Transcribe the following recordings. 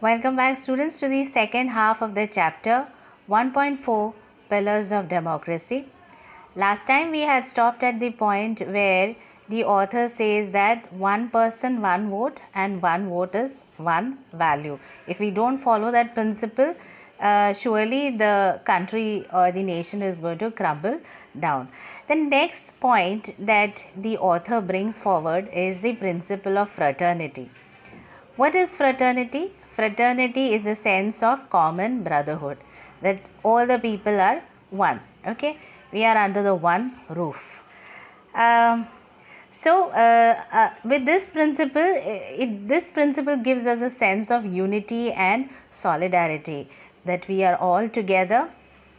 Welcome back, students, to the second half of the chapter 1.4 Pillars of Democracy. Last time we had stopped at the point where the author says that one person, one vote, and one vote is one value. If we don't follow that principle, surely the country or the nation is going to crumble down. The next point that the author brings forward is the principle of fraternity. What is fraternity? Fraternity is a sense of common brotherhood, that all the people are one. Okay, we are under the one roof. With this principle, this principle gives us a sense of unity and solidarity, that we are all together,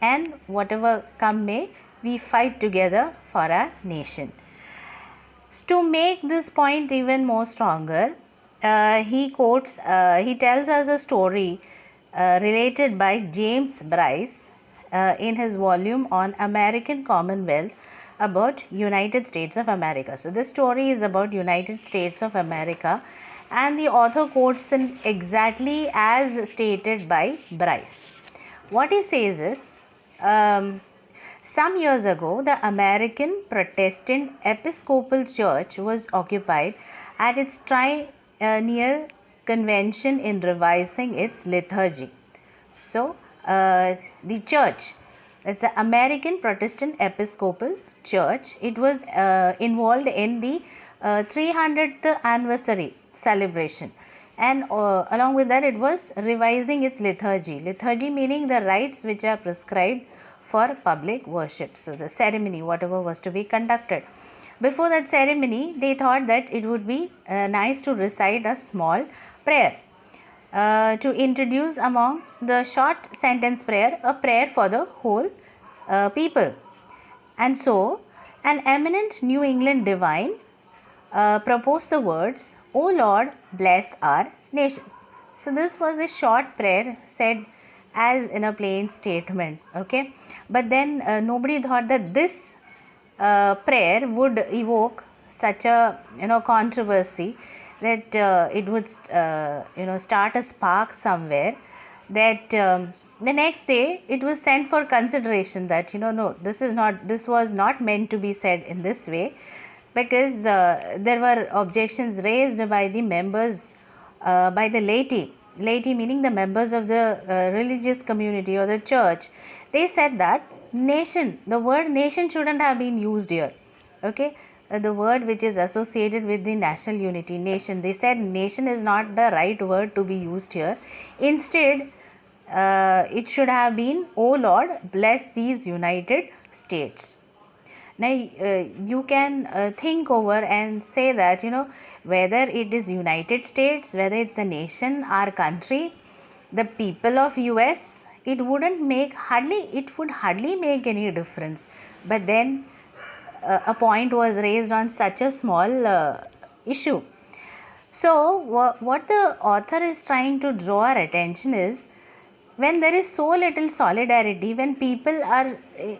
and whatever come may, we fight together for our nation. To make this point even more stronger, he tells us a story related by James Bryce in his volume on American Commonwealth about United States of America. So this story is about United States of America, and the author quotes it exactly as stated by Bryce. What he says is, some years ago, the American Protestant Episcopal Church was occupied at its triennial convention in revising its liturgy. So, the church, it's the American Protestant Episcopal Church, it was involved in the 300th anniversary celebration, and along with that it was revising its liturgy. Liturgy meaning the rites which are prescribed for public worship. So the ceremony, whatever was to be conducted. Before that ceremony, they thought that it would be nice to recite a small prayer to introduce among the short sentence prayer, a prayer for the whole people. And so an eminent New England divine proposed the words, "O Lord, bless our nation." So this was a short prayer said as in a plain statement, okay, but then nobody thought that this prayer would evoke such a controversy, that it would start a spark somewhere, that the next day it was sent for consideration, that no, this was not meant to be said in this way, because there were objections raised by the members, by the laity meaning the members of the religious community or the church. They said that nation, the word nation shouldn't have been used here, okay, the word which is associated with the national unity, nation, they said nation is not the right word to be used here. Instead, it should have been, "O Lord, bless these United States." Now you can think over and say that whether it is United States, whether it's a nation, our country, the people of US, it would hardly make any difference. But then a point was raised on such a small issue. So what the author is trying to draw our attention is, when there is so little solidarity, when people are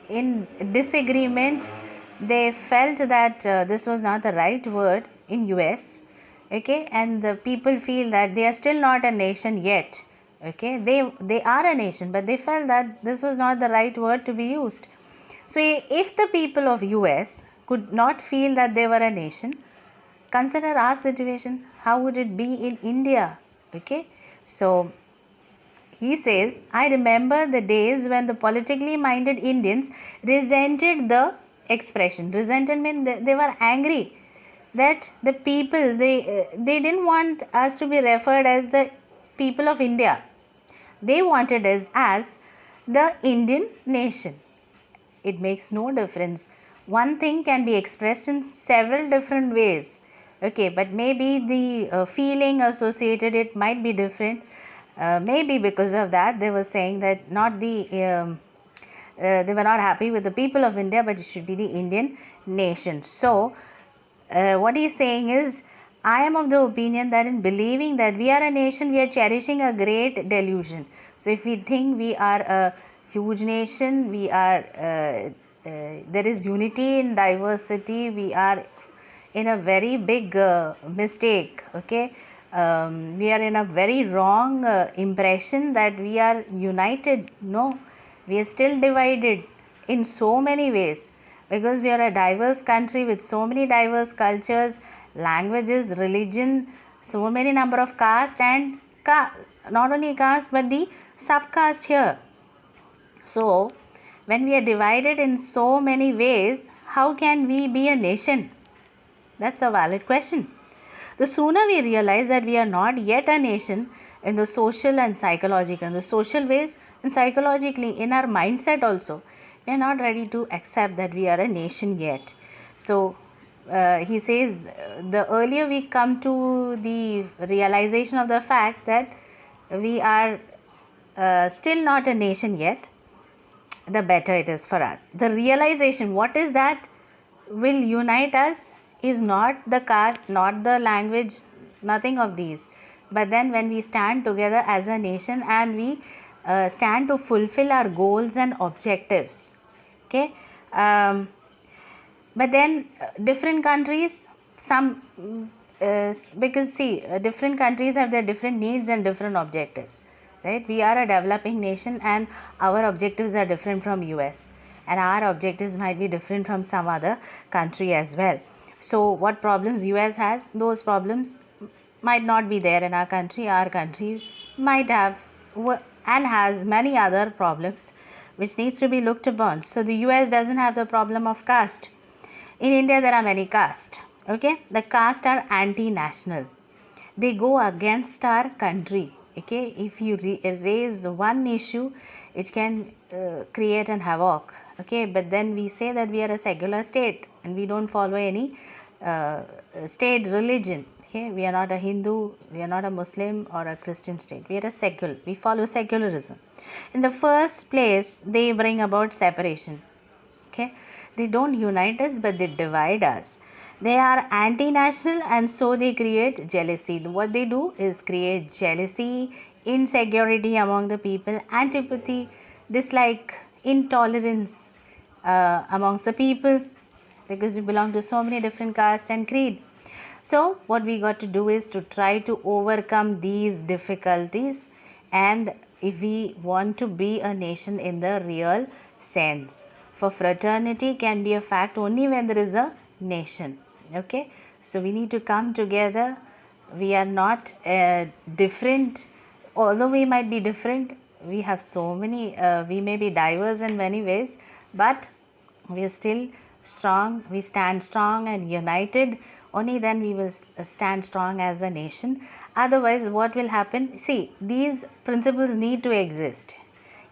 in disagreement, they felt that this was not the right word in US, okay, and the people feel that they are still not a nation yet, okay, they are a nation, but they felt that this was not the right word to be used. So if the people of US could not feel that they were a nation, consider our situation. How would it be in India? Okay, so he says, "I remember the days when the politically minded Indians resented the expression." Resented means they were angry that the people, they didn't want us to be referred as the people of India. They wanted us as the Indian nation. It makes no difference. One thing can be expressed in several different ways, okay, but maybe the feeling associated it might be different. Maybe because of that they were saying that they were not happy with the people of India, but it should be the Indian nation. So what he is saying is, I am of the opinion that in believing that we are a nation, we are cherishing a great delusion. So if we think we are a huge nation, we are there is unity in diversity, we are in a very big mistake, okay. we are in a very wrong impression that we are united. No, we are still divided in so many ways, because we are a diverse country with so many diverse cultures, languages, religion, so many number of caste and not only caste but the subcaste here. So when we are divided in so many ways, how can we be a nation? That's a valid question. The sooner we realize that we are not yet a nation in the social and psychological, in the social ways and psychologically, in our mindset also, we are not ready to accept that we are a nation yet. So he says the earlier we come to the realization of the fact that we are still not a nation yet, the better it is for us. The realization, what is that will unite us, is not the caste, not the language, nothing of these. But then when we stand together as a nation and we stand to fulfill our goals and objectives, okay. But then different countries, some because see, different countries have their different needs and different objectives, right? We are a developing nation and our objectives are different from US, and our objectives might be different from some other country as well. So what problems US has, those problems might not be there in our country. Our country might have and has many other problems which needs to be looked upon. So the US doesn't have the problem of caste. In India there are many castes, okay. The castes are anti-national, they go against our country, okay. If you raise one issue, it can create an havoc, okay. But then we say that we are a secular state and we don't follow any state religion, okay. We are not a Hindu, we are not a Muslim or a Christian state, we are a secular, we follow secularism. In the first place they bring about separation, okay. They don't unite us but they divide us. They are anti-national and so they create jealousy. What they do is create jealousy, insecurity among the people, antipathy, dislike, intolerance amongst the people, because we belong to so many different castes and creed. So what we got to do is to try to overcome these difficulties, and if we want to be a nation in the real sense. For fraternity can be a fact only when there is a nation, okay. So we need to come together. We are not different, although we might be different, we have so many we may be diverse in many ways, but we are still strong. We stand strong and united, only then we will stand strong as a nation. Otherwise what will happen, see, these principles need to exist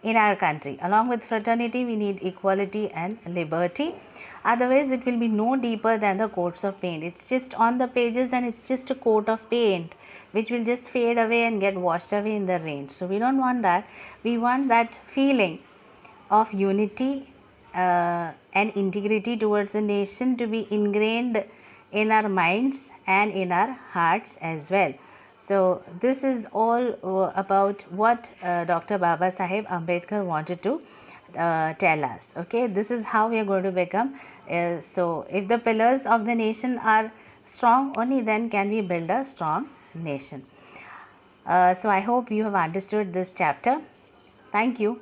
in our country. Along with fraternity, we need equality and liberty. Otherwise, it will be no deeper than the coats of paint. It's just on the pages and it's just a coat of paint which will just fade away and get washed away in the rain. So we don't want that. We want that feeling of unity and integrity towards the nation to be ingrained in our minds and in our hearts as well. So this is all about what Dr. Baba Saheb Ambedkar wanted to tell us, okay. This is how we are going to become so if the pillars of the nation are strong, only then can we build a strong nation. So I hope you have understood this chapter. Thank you.